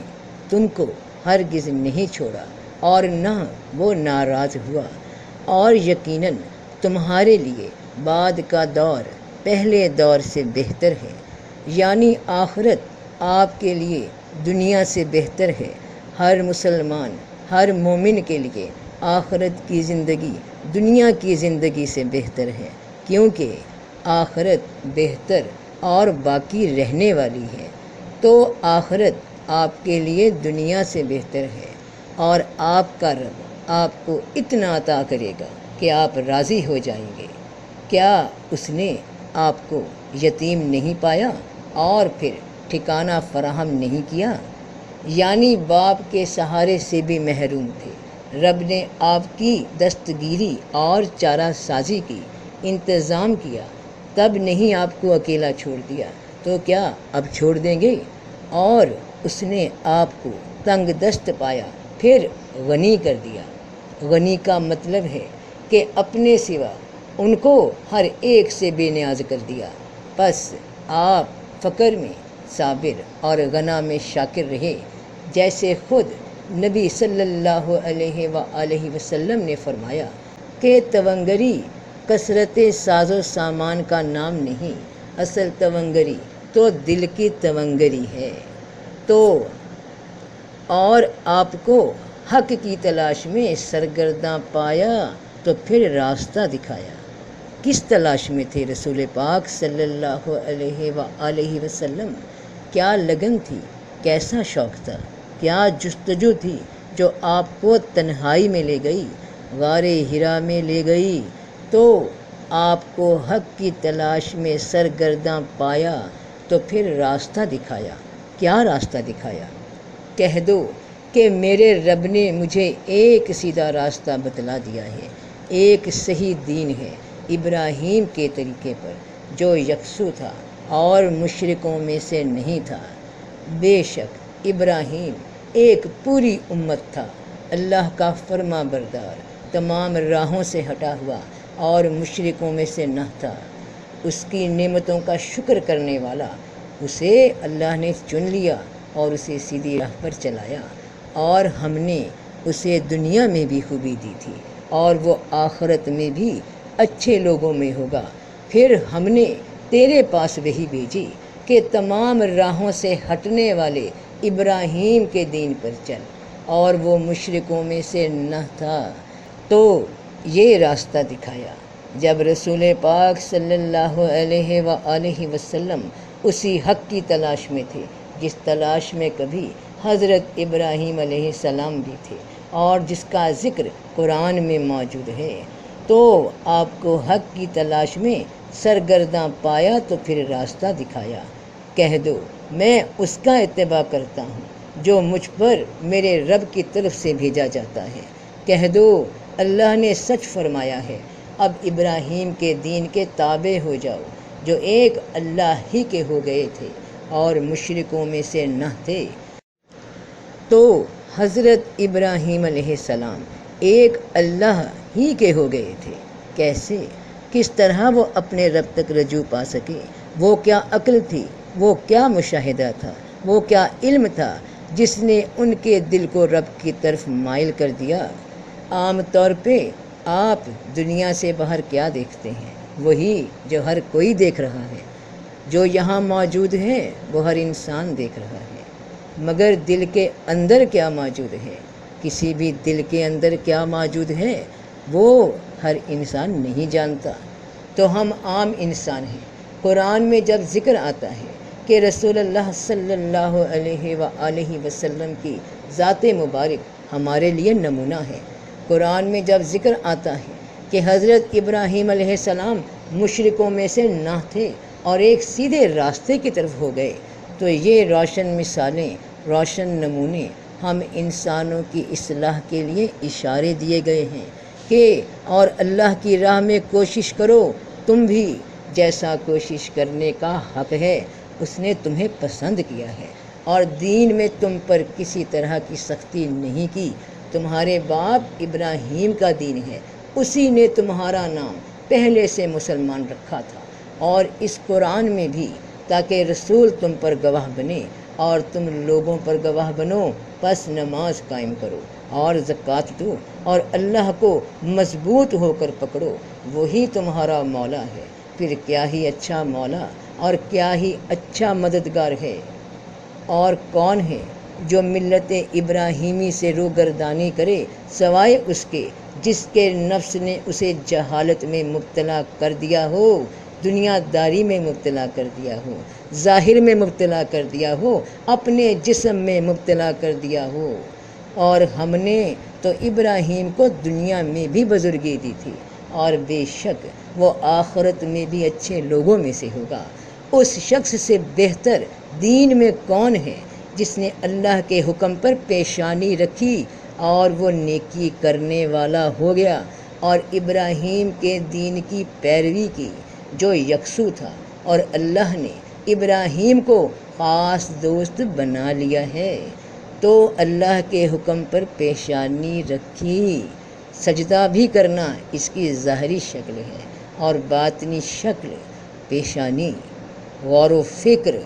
تم کو ہرگز نہیں چھوڑا اور نہ وہ ناراض ہوا، اور یقیناً تمہارے لیے بعد کا دور پہلے دور سے بہتر ہے، یعنی آخرت آپ کے لیے دنیا سے بہتر ہے۔ ہر مسلمان، ہر مومن کے لیے آخرت کی زندگی دنیا کی زندگی سے بہتر ہے، کیونکہ آخرت بہتر اور باقی رہنے والی ہے۔ تو آخرت آپ کے لیے دنیا سے بہتر ہے، اور آپ کا رب آپ کو اتنا عطا کرے گا کہ آپ راضی ہو جائیں گے۔ کیا اس نے آپ کو یتیم نہیں پایا اور پھر ٹھکانہ فراہم نہیں کیا؟ یعنی باپ کے سہارے سے بھی محروم تھے، رب نے آپ کی دستگیری اور چارہ سازی کی، انتظام کیا، تب نہیں آپ کو اکیلا چھوڑ دیا تو کیا اب چھوڑ دیں گے؟ اور اس نے آپ کو تنگ دست پایا پھر غنی کر دیا۔ غنی کا مطلب ہے کہ اپنے سوا ان کو ہر ایک سے بے نیاز کر دیا، پس آپ فقر میں صابر اور غنا میں شاکر رہے، جیسے خود نبی صلی اللہ علیہ وآلہ وسلم نے فرمایا کہ تونگری کثرت ساز و سامان کا نام نہیں، اصل تونگری تو دل کی تونگری ہے۔ تو اور آپ کو حق کی تلاش میں سرگرداں پایا تو پھر راستہ دکھایا۔ کس تلاش میں تھے رسول پاک صلی اللہ علیہ وآلہ وسلم؟ کیا لگن تھی، کیسا شوق تھا، کیا جستجو تھی جو آپ کو تنہائی میں لے گئی، غار ہرا میں لے گئی؟ تو آپ کو حق کی تلاش میں سرگرداں پایا تو پھر راستہ دکھایا۔ کیا راستہ دکھایا؟ کہہ دو کہ میرے رب نے مجھے ایک سیدھا راستہ بتلا دیا ہے، ایک صحیح دین ہے ابراہیم کے طریقے پر، جو یکسو تھا اور مشرکوں میں سے نہیں تھا۔ بے شک ابراہیم ایک پوری امت تھا، اللہ کا فرما بردار، تمام راہوں سے ہٹا ہوا اور مشرکوں میں سے نہ تھا، اس کی نعمتوں کا شکر کرنے والا۔ اسے اللہ نے چن لیا اور اسے سیدھی راہ پر چلایا، اور ہم نے اسے دنیا میں بھی خوبی دی تھی اور وہ آخرت میں بھی اچھے لوگوں میں ہوگا۔ پھر ہم نے تیرے پاس وحی بھیجی کہ تمام راہوں سے ہٹنے والے ابراہیم کے دین پر چل، اور وہ مشرکوں میں سے نہ تھا، تو یہ راستہ دکھایا۔ جب رسول پاک صلی اللہ علیہ وآلہ وسلم اسی حق کی تلاش میں تھے جس تلاش میں کبھی حضرت ابراہیم علیہ السلام بھی تھے اور جس کا ذکر قرآن میں موجود ہے، تو آپ کو حق کی تلاش میں سرگرداں پایا تو پھر راستہ دکھایا۔ کہہ دو میں اس کا اتباع کرتا ہوں جو مجھ پر میرے رب کی طرف سے بھیجا جاتا ہے۔ کہہ دو اللہ نے سچ فرمایا ہے، اب ابراہیم کے دین کے تابع ہو جاؤ، جو ایک اللہ ہی کے ہو گئے تھے اور مشرکوں میں سے نہ تھے۔ تو حضرت ابراہیم علیہ السلام ایک اللہ ہی کے ہو گئے تھے، کیسے، کس طرح وہ اپنے رب تک رجوع پا سکے؟ وہ کیا عقل تھی، وہ کیا مشاہدہ تھا، وہ کیا علم تھا جس نے ان کے دل کو رب کی طرف مائل کر دیا؟ عام طور پہ آپ دنیا سے باہر کیا دیکھتے ہیں؟ وہی جو ہر کوئی دیکھ رہا ہے، جو یہاں موجود ہے وہ ہر انسان دیکھ رہا ہے، مگر دل کے اندر کیا موجود ہے، کسی بھی دل کے اندر کیا موجود ہے وہ ہر انسان نہیں جانتا۔ تو ہم عام انسان ہیں۔ قرآن میں جب ذکر آتا ہے کہ رسول اللہ صلی اللہ علیہ وآلہ وسلم کی ذات مبارک ہمارے لیے نمونہ ہے، قرآن میں جب ذکر آتا ہے کہ حضرت ابراہیم علیہ السلام مشرکوں میں سے نہ تھے اور ایک سیدھے راستے کی طرف ہو گئے، تو یہ روشن مثالیں، روشن نمونے ہم انسانوں کی اصلاح کے لیے اشارے دیے گئے ہیں کہ اور اللہ کی راہ میں کوشش کرو تم بھی، جیسا کوشش کرنے کا حق ہے اس نے تمہیں پسند کیا ہے، اور دین میں تم پر کسی طرح کی سختی نہیں کی۔ تمہارے باپ ابراہیم کا دین ہے، اسی نے تمہارا نام پہلے سے مسلمان رکھا تھا، اور اس قرآن میں بھی تاکہ رسول تم پر گواہ بنے اور تم لوگوں پر گواہ بنو، پس نماز قائم کرو اور زکوٰۃ دو اور اللہ کو مضبوط ہو کر پکڑو، وہی تمہارا مولا ہے۔ پھر کیا ہی اچھا مولا اور کیا ہی اچھا مددگار ہے۔ اور کون ہے جو ملت ابراہیمی سے روگردانی کرے سوائے اس کے جس کے نفس نے اسے جہالت میں مبتلا کر دیا ہو، دنیا داری میں مبتلا کر دیا ہو، ظاہر میں مبتلا کر دیا ہو، اپنے جسم میں مبتلا کر دیا ہو۔ اور ہم نے تو ابراہیم کو دنیا میں بھی بزرگی دی تھی، اور بے شک وہ آخرت میں بھی اچھے لوگوں میں سے ہوگا۔ اس شخص سے بہتر دین میں کون ہے جس نے اللہ کے حکم پر پیشانی رکھی اور وہ نیکی کرنے والا ہو گیا اور ابراہیم کے دین کی پیروی کی جو یکسو تھا، اور اللہ نے ابراہیم کو خاص دوست بنا لیا ہے۔ تو اللہ کے حکم پر پیشانی رکھی، سجدہ بھی کرنا اس کی ظاہری شکل ہے، اور باطنی شکل پیشانی، غور و فکر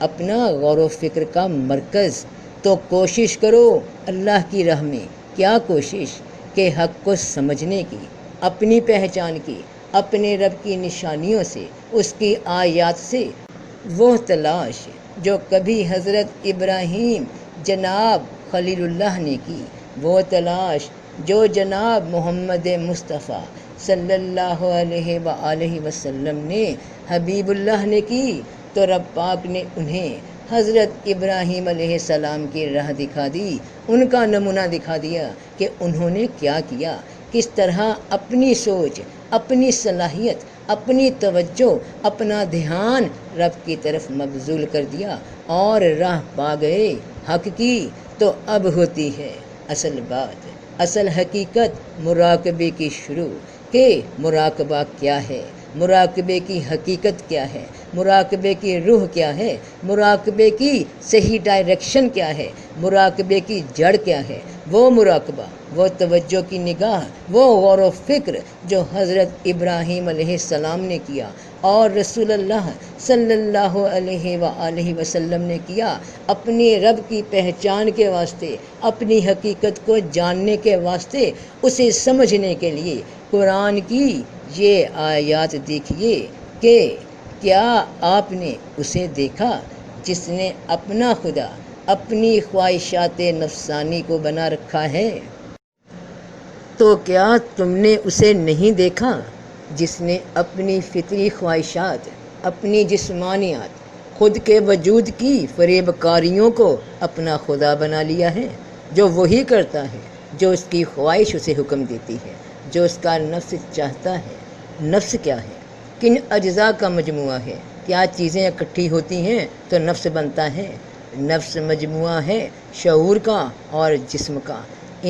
اپنا غور و فکر کا مرکز۔ تو کوشش کرو اللہ کی راہ میں، کیا کوشش کہ حق کو سمجھنے کی، اپنی پہچان کی، اپنے رب کی نشانیوں سے، اس کی آیات سے، وہ تلاش جو کبھی حضرت ابراہیم جناب خلیل اللہ نے کی، وہ تلاش جو جناب محمد مصطفیٰ صلی اللہ علیہ وآلہ وسلم نے حبیب اللہ نے کی، تو رب پاک نے انہیں حضرت ابراہیم علیہ السلام کی راہ دکھا دی، ان کا نمونہ دکھا دیا کہ انہوں نے کیا کیا، کس طرح اپنی سوچ، اپنی صلاحیت، اپنی توجہ، اپنا دھیان رب کی طرف مبذول کر دیا اور راہ پا گئے حق کی۔ تو اب ہوتی ہے اصل بات، اصل حقیقت مراقبے کی شروع، کہ مراقبہ کیا ہے، مراقبے کی حقیقت کیا ہے، مراقبے کی روح کیا ہے، مراقبے کی صحیح ڈائریکشن کیا ہے، مراقبے کی جڑ کیا ہے۔ وہ مراقبہ، وہ توجہ کی نگاہ، وہ غور و فکر جو حضرت ابراہیم علیہ السلام نے کیا اور رسول اللہ صلی اللہ علیہ وآلہ وسلم نے کیا، اپنی رب کی پہچان کے واسطے، اپنی حقیقت کو جاننے کے واسطے، اسے سمجھنے کے لیے قرآن کی یہ آیات دیکھیے کہ کیا آپ نے اسے دیکھا جس نے اپنا خدا اپنی خواہشات نفسانی کو بنا رکھا ہے؟ تو کیا تم نے اسے نہیں دیکھا جس نے اپنی فطری خواہشات، اپنی جسمانیات، خود کے وجود کی فریب کاریوں کو اپنا خدا بنا لیا ہے، جو وہی کرتا ہے جو اس کی خواہش اسے حکم دیتی ہے، جو اس کا نفس چاہتا ہے۔ نفس کیا ہے؟ کن اجزاء کا مجموعہ ہے؟ کیا چیزیں اکٹھی ہوتی ہیں تو نفس بنتا ہے؟ نفس مجموعہ ہے شعور کا اور جسم کا۔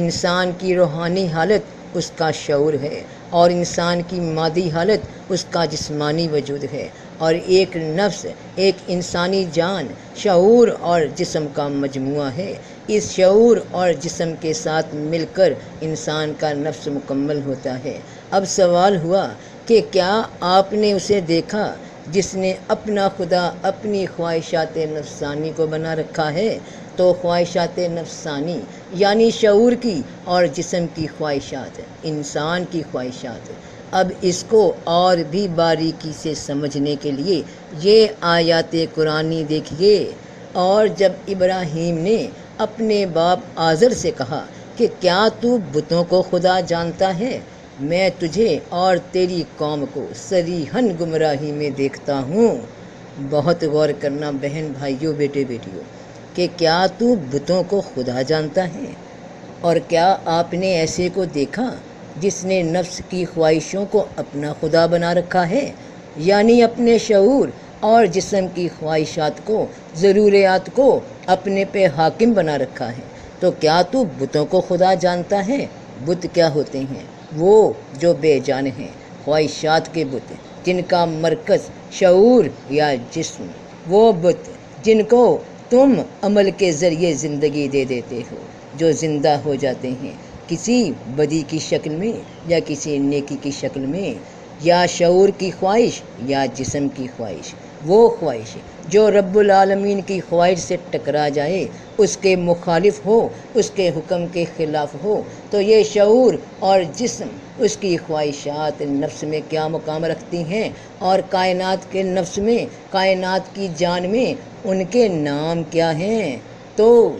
انسان کی روحانی حالت اس کا شعور ہے، اور انسان کی مادی حالت اس کا جسمانی وجود ہے، اور ایک نفس، ایک انسانی جان شعور اور جسم کا مجموعہ ہے۔ اس شعور اور جسم کے ساتھ مل کر انسان کا نفس مکمل ہوتا ہے۔ اب سوال ہوا کہ کیا آپ نے اسے دیکھا جس نے اپنا خدا اپنی خواہشات نفسانی کو بنا رکھا ہے؟ تو خواہشات نفسانی یعنی شعور کی اور جسم کی خواہشات، انسان کی خواہشات۔ اب اس کو اور بھی باریکی سے سمجھنے کے لیے یہ آیات قرآنی دیکھیے۔ اور جب ابراہیم نے اپنے باپ آزر سے کہا کہ کیا تو بتوں کو خدا جانتا ہے؟ میں تجھے اور تیری قوم کو صریحاً گمراہی میں دیکھتا ہوں۔ بہت غور کرنا بہن بھائیوں، بیٹے بیٹیوں، کہ کیا تو بتوں کو خدا جانتا ہے؟ اور کیا آپ نے ایسے کو دیکھا جس نے نفس کی خواہشوں کو اپنا خدا بنا رکھا ہے، یعنی اپنے شعور اور جسم کی خواہشات کو، ضروریات کو اپنے پہ حاکم بنا رکھا ہے؟ تو کیا تو بتوں کو خدا جانتا ہے؟ بت کیا ہوتے ہیں؟ وہ جو بے جان ہیں، خواہشات کے بت، جن کا مرکز شعور یا جسم، وہ بت جن کو تم عمل کے ذریعے زندگی دے دیتے ہو، جو زندہ ہو جاتے ہیں کسی بدی کی شکل میں یا کسی نیکی کی شکل میں، یا شعور کی خواہش یا جسم کی خواہش۔ وہ خواہش جو رب العالمین کی خواہش سے ٹکرا جائے، اس کے مخالف ہو، اس کے حکم کے خلاف ہو، تو یہ شعور اور جسم، اس کی خواہشات نفس میں کیا مقام رکھتی ہیں، اور کائنات کے نفس میں، کائنات کی جان میں ان کے نام کیا ہیں؟ تو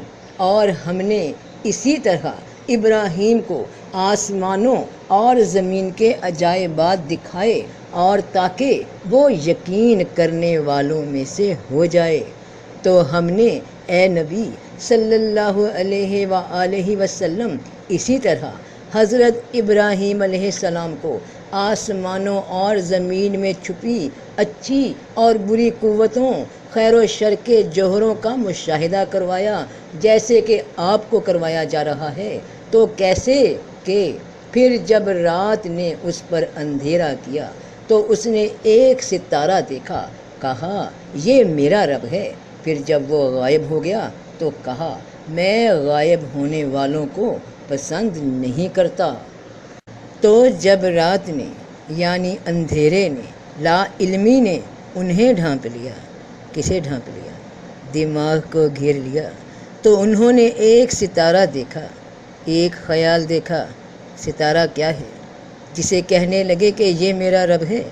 اور ہم نے اسی طرح ابراہیم کو آسمانوں اور زمین کے عجائبات دکھائے، اور تاکہ وہ یقین کرنے والوں میں سے ہو جائے، تو ہم نے اے نبی صلی اللہ علیہ وآلہ وسلم اسی طرح حضرت ابراہیم علیہ السلام کو آسمانوں اور زمین میں چھپی اچھی اور بری قوتوں، خیر و شر کے جوہروں کا مشاہدہ کروایا، جیسے کہ آپ کو کروایا جا رہا ہے۔ تو کیسے کہ پھر جب رات نے اس پر اندھیرا کیا تو اس نے ایک ستارہ دیکھا، کہا یہ میرا رب ہے۔ پھر جب وہ غائب ہو گیا تو کہا میں غائب ہونے والوں کو پسند نہیں کرتا۔ تو جب رات نے یعنی اندھیرے نے، لا علمی نے انہیں ڈھانپ لیا، کسے ڈھانپ لیا؟ دماغ کو گھیر لیا، تو انہوں نے ایک ستارہ دیکھا، ایک خیال دیکھا۔ ستارہ کیا ہے؟ جسے کہنے لگے کہ یہ میرا رب ہے۔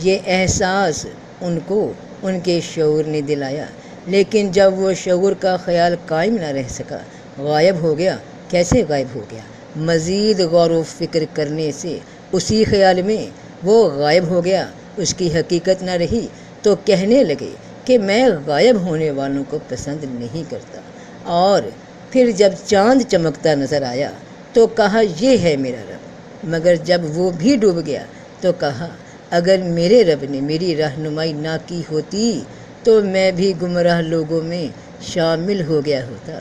یہ احساس ان کو ان کے شعور نے دلایا، لیکن جب وہ شعور کا خیال قائم نہ رہ سکا، غائب ہو گیا۔ کیسے غائب ہو گیا؟ مزید غور و فکر کرنے سے اسی خیال میں وہ غائب ہو گیا، اس کی حقیقت نہ رہی۔ تو کہنے لگے کہ میں غائب ہونے والوں کو پسند نہیں کرتا۔ اور پھر جب چاند چمکتا نظر آیا تو کہا یہ ہے میرا رب، مگر جب وہ بھی ڈوب گیا تو کہا اگر میرے رب نے میری رہنمائی نہ کی ہوتی تو میں بھی گمراہ لوگوں میں شامل ہو گیا ہوتا۔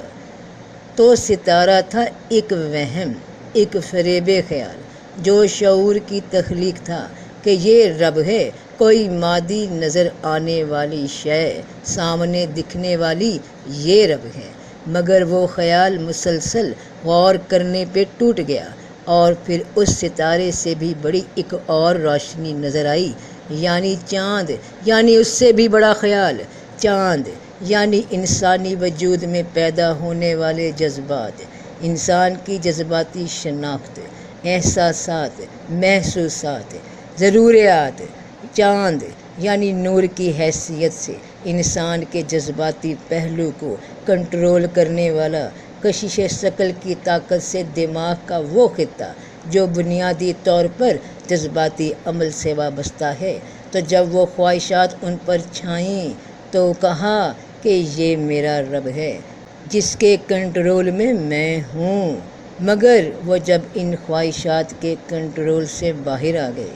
تو ستارہ تھا ایک وہم، ایک فریب خیال، جو شعور کی تخلیق تھا کہ یہ رب ہے، کوئی مادی نظر آنے والی شے، سامنے دکھنے والی، یہ رب ہے۔ مگر وہ خیال مسلسل غور کرنے پہ ٹوٹ گیا، اور پھر اس ستارے سے بھی بڑی ایک اور روشنی نظر آئی، یعنی چاند، یعنی اس سے بھی بڑا خیال، چاند یعنی انسانی وجود میں پیدا ہونے والے جذبات، انسان کی جذباتی شناخت، احساسات، محسوسات، ضروریات۔ چاند یعنی نور کی حیثیت سے انسان کے جذباتی پہلو کو کنٹرول کرنے والا، کشش ثقل کی طاقت سے دماغ کا وہ خطہ جو بنیادی طور پر جذباتی عمل سے وابستہ ہے۔ تو جب وہ خواہشات ان پر چھائیں تو کہا کہ یہ میرا رب ہے جس کے کنٹرول میں میں ہوں۔ مگر وہ جب ان خواہشات کے کنٹرول سے باہر آ گئے،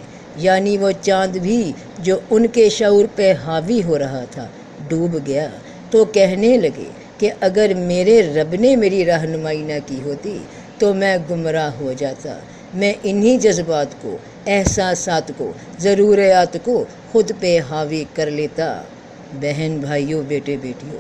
یعنی وہ چاند بھی جو ان کے شعور پہ حاوی ہو رہا تھا ڈوب گیا، تو کہنے لگے کہ اگر میرے رب نے میری رہنمائی نہ کی ہوتی تو میں گمراہ ہو جاتا، میں انہی جذبات کو، احساسات کو، ضروریات کو خود پہ حاوی کر لیتا۔ بہن بھائیوں، بیٹے بیٹیوں،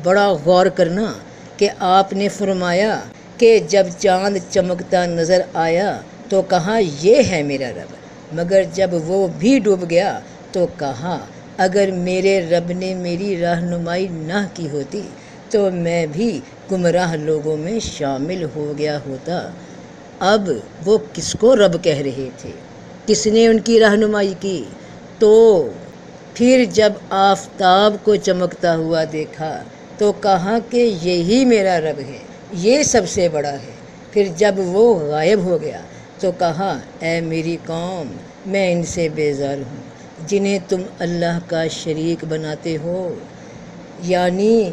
بڑا غور کرنا کہ آپ نے فرمایا کہ جب چاند چمکتا نظر آیا تو کہا یہ ہے میرا رب، مگر جب وہ بھی ڈوب گیا تو کہا اگر میرے رب نے میری رہنمائی نہ کی ہوتی تو میں بھی گمراہ لوگوں میں شامل ہو گیا ہوتا۔ اب وہ کس کو رب کہہ رہے تھے؟ کس نے ان کی رہنمائی کی؟ تو پھر جب آفتاب کو چمکتا ہوا دیکھا تو کہا کہ یہی میرا رب ہے، یہ سب سے بڑا ہے۔ پھر جب وہ غائب ہو گیا تو کہا اے میری قوم، میں ان سے بیزار ہوں جنہیں تم اللہ کا شریک بناتے ہو۔ یعنی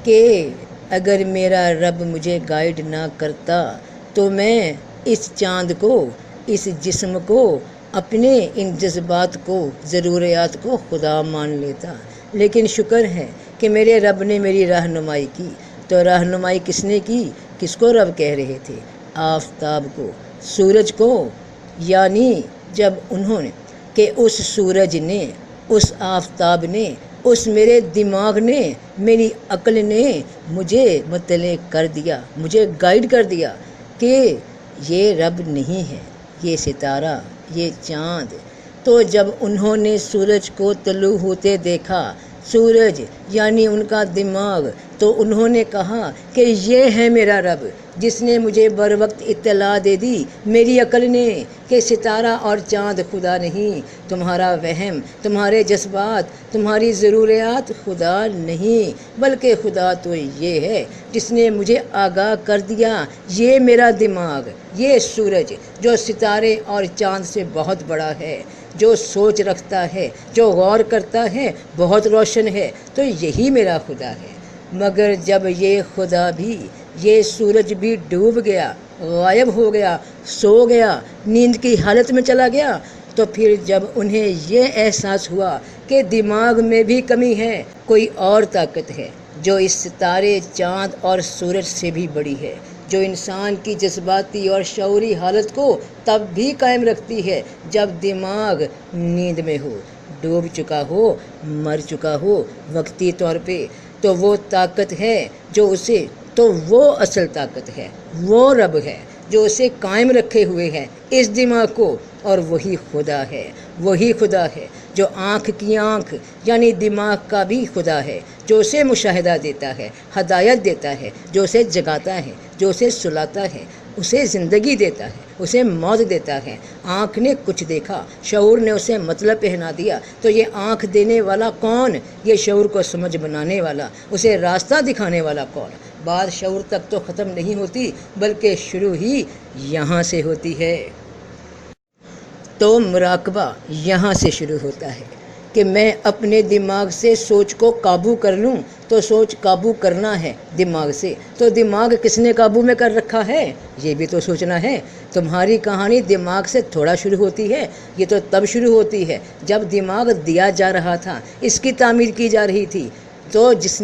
کہ اگر میرا رب مجھے گائیڈ نہ کرتا تو میں اس چاند کو، اس جسم کو، اپنے ان جذبات کو، ضروریات کو خدا مان لیتا۔ لیکن شکر ہے کہ میرے رب نے میری رہنمائی کی۔ تو رہنمائی کس نے کی؟ کس کو رب کہہ رہے تھے؟ آفتاب کو، سورج کو۔ یعنی جب انہوں نے کہ اس سورج نے، اس آفتاب نے، اس میرے دماغ نے، میری عقل نے مجھے مطلع کر دیا، مجھے گائیڈ کر دیا کہ یہ رب نہیں ہے، یہ ستارہ، یہ چاند۔ تو جب انہوں نے سورج کو طلوع ہوتے دیکھا، سورج یعنی ان کا دماغ، تو انہوں نے کہا کہ یہ ہے میرا رب جس نے مجھے بر وقت اطلاع دے دی، میری عقل نے، کہ ستارہ اور چاند خدا نہیں، تمہارا وہم، تمہارے جذبات، تمہاری ضروریات خدا نہیں، بلکہ خدا تو یہ ہے جس نے مجھے آگاہ کر دیا، یہ میرا دماغ، یہ سورج جو ستارے اور چاند سے بہت بڑا ہے، جو سوچ رکھتا ہے، جو غور کرتا ہے، بہت روشن ہے، تو یہی میرا خدا ہے۔ مگر جب یہ خدا بھی، یہ سورج بھی ڈوب گیا، غائب ہو گیا، سو گیا، نیند کی حالت میں چلا گیا، تو پھر جب انہیں یہ احساس ہوا کہ دماغ میں بھی کمی ہے، کوئی اور طاقت ہے جو اس ستارے، چاند اور سورج سے بھی بڑی ہے، جو انسان کی جذباتی اور شعوری حالت کو تب بھی قائم رکھتی ہے جب دماغ نیند میں ہو، ڈوب چکا ہو، مر چکا ہو وقتی طور پہ، تو وہ اصل طاقت ہے، وہ رب ہے جو اسے قائم رکھے ہوئے ہے اس دماغ کو، اور وہی خدا ہے، وہی خدا ہے جو آنکھ کی آنکھ یعنی دماغ کا بھی خدا ہے، جو اسے مشاہدہ دیتا ہے، ہدایت دیتا ہے، جو اسے جگاتا ہے، جو اسے سلاتا ہے، اسے زندگی دیتا ہے، اسے موت دیتا ہے۔ آنکھ نے کچھ دیکھا، شعور نے اسے مطلب پہنا دیا، تو یہ آنکھ دینے والا کون؟ یہ شعور کو سمجھ بنانے والا، اسے راستہ دکھانے والا کون؟ بات شعور تک تو ختم نہیں ہوتی، بلکہ شروع ہی یہاں سے ہوتی ہے۔ تو مراقبہ یہاں سے شروع ہوتا ہے کہ میں اپنے دماغ سے سوچ کو قابو کر لوں، تو سوچ قابو کرنا ہے دماغ سے، تو دماغ کس نے قابو میں کر رکھا ہے؟ یہ بھی تو سوچنا ہے۔ تمہاری کہانی دماغ سے تھوڑا شروع ہوتی ہے، یہ تو تب شروع ہوتی ہے جب دماغ دیا جا رہا تھا، اس کی تعمیر کی جا رہی تھی، تو جس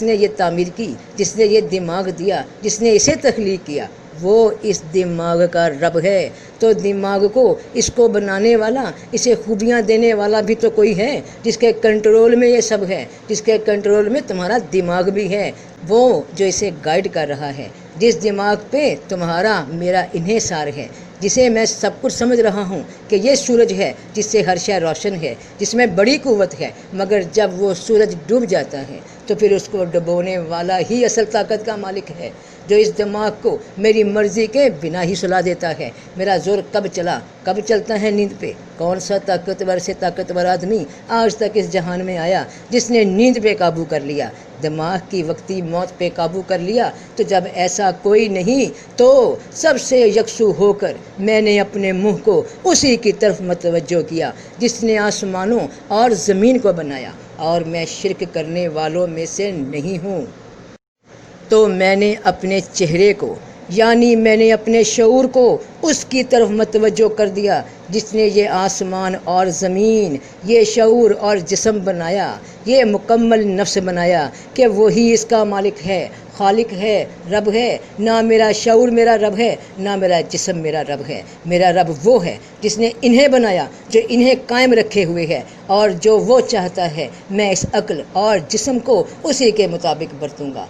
نے یہ تعمیر کی، جس نے یہ دماغ دیا، جس نے اسے تخلیق کیا، وہ اس دماغ کا رب ہے۔ تو دماغ کو، اس کو بنانے والا، اسے خوبیاں دینے والا بھی تو کوئی ہے، جس کے کنٹرول میں یہ سب ہے، جس کے کنٹرول میں تمہارا دماغ بھی ہے، وہ جو اسے گائیڈ کر رہا ہے، جس دماغ پہ تمہارا میرا انحصار ہے، جسے میں سب کچھ سمجھ رہا ہوں کہ یہ سورج ہے جس سے ہر شے روشن ہے، جس میں بڑی قوت ہے، مگر جب وہ سورج ڈوب جاتا ہے تو پھر اس کو ڈبونے والا ہی اصل طاقت کا مالک ہے، جو اس دماغ کو میری مرضی کے بنا ہی سلا دیتا ہے۔ میرا زور کب چلا، کب چلتا ہے نیند پہ؟ کون سا طاقتور سے طاقتور آدمی آج تک اس جہان میں آیا جس نے نیند پہ قابو کر لیا، دماغ کی وقتی موت پہ قابو کر لیا؟ تو جب ایسا کوئی نہیں تو سب سے یکسو ہو کر میں نے اپنے منہ کو اسی کی طرف متوجہ کیا جس نے آسمانوں اور زمین کو بنایا، اور میں شرک کرنے والوں میں سے نہیں ہوں۔ تو میں نے اپنے چہرے کو، یعنی میں نے اپنے شعور کو اس کی طرف متوجہ کر دیا جس نے یہ آسمان اور زمین، یہ شعور اور جسم بنایا، یہ مکمل نفس بنایا کہ وہی اس کا مالک ہے، خالق ہے، رب ہے۔ نہ میرا شعور میرا رب ہے، نہ میرا جسم میرا رب ہے۔ میرا رب وہ ہے جس نے انہیں بنایا، جو انہیں قائم رکھے ہوئے ہے، اور جو وہ چاہتا ہے میں اس عقل اور جسم کو اسی کے مطابق برتوں گا۔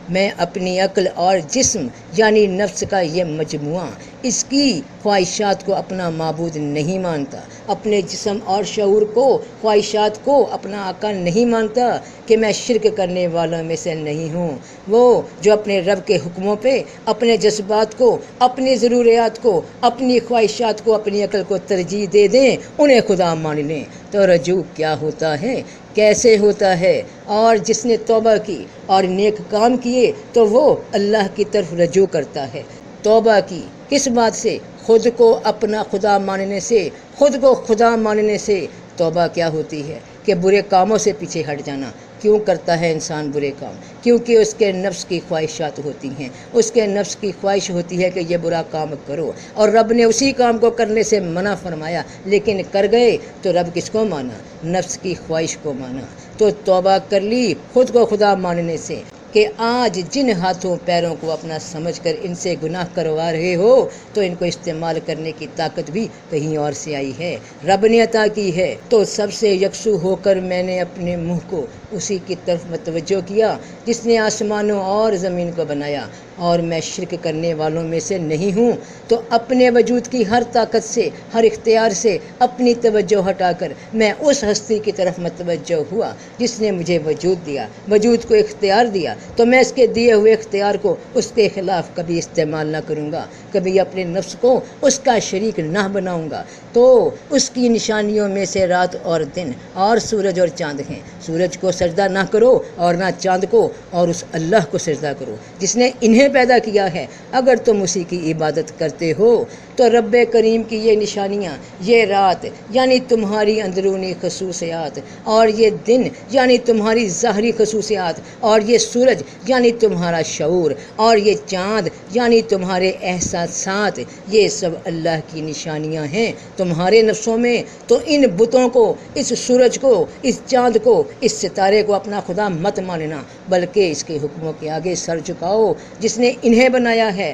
میں اپنی عقل اور جسم یعنی نفس کا یہ مجموعہ، اس کی خواہشات کو اپنا معبود نہیں مانتا، اپنے جسم اور شعور کو، خواہشات کو اپنا آقا نہیں مانتا کہ میں شرک کرنے والوں میں سے نہیں ہوں۔ وہ جو اپنے رب کے حکموں پہ اپنے جذبات کو، اپنی ضروریات کو، اپنی خواہشات کو، اپنی عقل کو ترجیح دے دیں، انہیں خدا مان لیں، تو رجوع کیا ہوتا ہے، کیسے ہوتا ہے؟ اور جس نے توبہ کی اور نیک کام کیے تو وہ اللہ کی طرف رجوع کرتا ہے۔ توبہ کی کس بات سے؟ خود کو اپنا خدا ماننے سے، خود کو خدا ماننے سے۔ توبہ کیا ہوتی ہے کہ برے کاموں سے پیچھے ہٹ جانا۔ کیوں کرتا ہے انسان برے کام؟ کیونکہ اس کے نفس کی خواہشات ہوتی ہیں، اس کے نفس کی خواہش ہوتی ہے کہ یہ برا کام کرو، اور رب نے اسی کام کو کرنے سے منع فرمایا، لیکن کر گئے تو رب کس کو مانا؟ نفس کی خواہش کو مانا۔ تو توبہ کر لی خود کو خدا ماننے سے کہ آج جن ہاتھوں پیروں کو اپنا سمجھ کر ان سے گناہ کروا رہے ہو، تو ان کو استعمال کرنے کی طاقت بھی کہیں اور سے آئی ہے، رب نے عطا کی ہے۔ تو سب سے یکسو ہو کر میں نے اپنے منہ کو اسی کی طرف متوجہ کیا جس نے آسمانوں اور زمین کو بنایا، اور میں شرک کرنے والوں میں سے نہیں ہوں۔ تو اپنے وجود کی ہر طاقت سے، ہر اختیار سے اپنی توجہ ہٹا کر میں اس ہستی کی طرف متوجہ ہوا جس نے مجھے وجود دیا، وجود کو اختیار دیا، تو میں اس کے دیے ہوئے اختیار کو اس کے خلاف کبھی استعمال نہ کروں گا، کبھی اپنے نفس کو اس کا شریک نہ بناؤں گا۔ تو اس کی نشانیوں میں سے رات اور دن اور سورج اور چاند ہیں۔ سورج کو سجدہ نہ کرو اور نہ چاند کو، اور اس اللہ کو سجدہ کرو جس نے انہیں پیدا کیا ہے۔ اگر تم اسی کی عبادت کرتے ہو تو رب کریم کی یہ نشانیاں، یہ رات یعنی تمہاری اندرونی خصوصیات، اور یہ دن یعنی تمہاری ظاہری خصوصیات، اور یہ سورج یعنی تمہارا شعور، اور یہ چاند یعنی تمہارے احساسات، یہ سب اللہ کی نشانیاں ہیں تمہارے نفسوں میں۔ تو ان بتوں کو، اس سورج کو، اس چاند کو، اس ستارے کو اپنا خدا مت ماننا، بلکہ اس کے حکموں کے آگے سر جھکاؤ جس نے انہیں بنایا ہے۔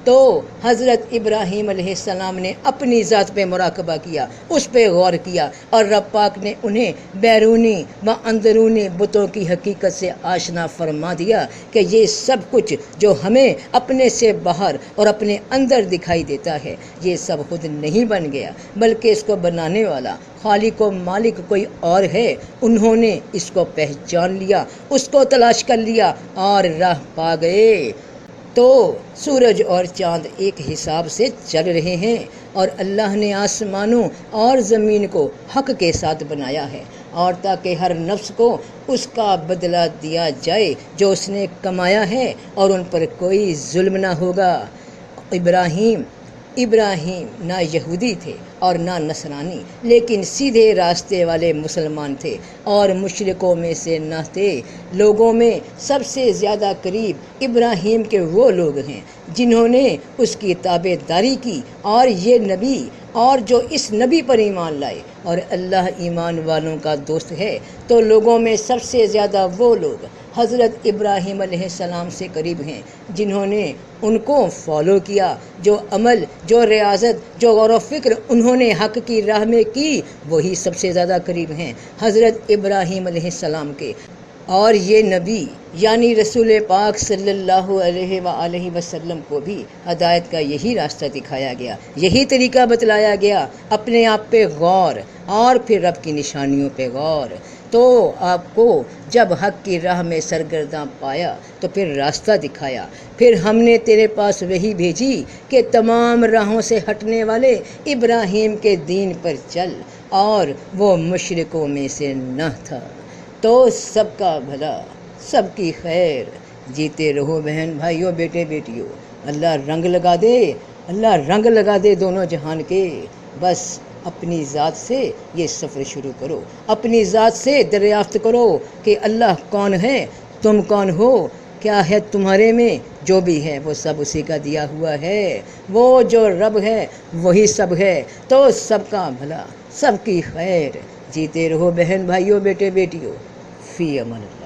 تو حضرت ابراہیم علیہ السلام نے اپنی ذات پہ مراقبہ کیا، اس پہ غور کیا، اور رب پاک نے انہیں بیرونی و اندرونی بتوں کی حقیقت سے آشنا فرما دیا کہ یہ سب کچھ جو ہمیں اپنے سے باہر اور اپنے اندر دکھائی دیتا ہے، یہ سب خود نہیں بن گیا، بلکہ اس کو بنانے والا خالق و مالک کوئی اور ہے۔ انہوں نے اس کو پہچان لیا، اس کو تلاش کر لیا اور راہ پا گئے۔ تو سورج اور چاند ایک حساب سے چل رہے ہیں، اور اللہ نے آسمانوں اور زمین کو حق کے ساتھ بنایا ہے، اور تاکہ ہر نفس کو اس کا بدلہ دیا جائے جو اس نے کمایا ہے، اور ان پر کوئی ظلم نہ ہوگا۔ ابراہیم نہ یہودی تھے اور نہ نصرانی، لیکن سیدھے راستے والے مسلمان تھے، اور مشرکوں میں سے نہ تھے۔ لوگوں میں سب سے زیادہ قریب ابراہیم کے وہ لوگ ہیں جنہوں نے اس کی تابع داری کی، اور یہ نبی اور جو اس نبی پر ایمان لائے، اور اللہ ایمان والوں کا دوست ہے۔ تو لوگوں میں سب سے زیادہ وہ لوگ حضرت ابراہیم علیہ السلام سے قریب ہیں جنہوں نے ان کو فالو کیا، جو عمل، جو ریاضت، جو غور و فکر انہوں نے حق کی راہ میں کی، وہی سب سے زیادہ قریب ہیں حضرت ابراہیم علیہ السلام کے۔ اور یہ نبی یعنی رسول پاک صلی اللہ علیہ وآلہ وسلم کو بھی ہدایت کا یہی راستہ دکھایا گیا، یہی طریقہ بتلایا گیا۔ اپنے آپ پہ غور، اور پھر رب کی نشانیوں پہ غور۔ تو آپ کو جب حق کی راہ میں سرگرداں پایا تو پھر راستہ دکھایا، پھر ہم نے تیرے پاس وہی بھیجی کہ تمام راہوں سے ہٹنے والے ابراہیم کے دین پر چل، اور وہ مشرکوں میں سے نہ تھا۔ تو سب کا بھلا، سب کی خیر، جیتے رہو بہن بھائیوں، بیٹے بیٹیوں۔ اللہ رنگ لگا دے، اللہ رنگ لگا دے دونوں جہان کے۔ بس اپنی ذات سے یہ سفر شروع کرو، اپنی ذات سے دریافت کرو کہ اللہ کون ہے، تم کون ہو، کیا ہے تمہارے میں۔ جو بھی ہے وہ سب اسی کا دیا ہوا ہے، وہ جو رب ہے وہی سب ہے۔ تو سب کا بھلا، سب کی خیر، جیتے رہو بہن بھائیوں، بیٹے بیٹیوں، فی امان اللہ۔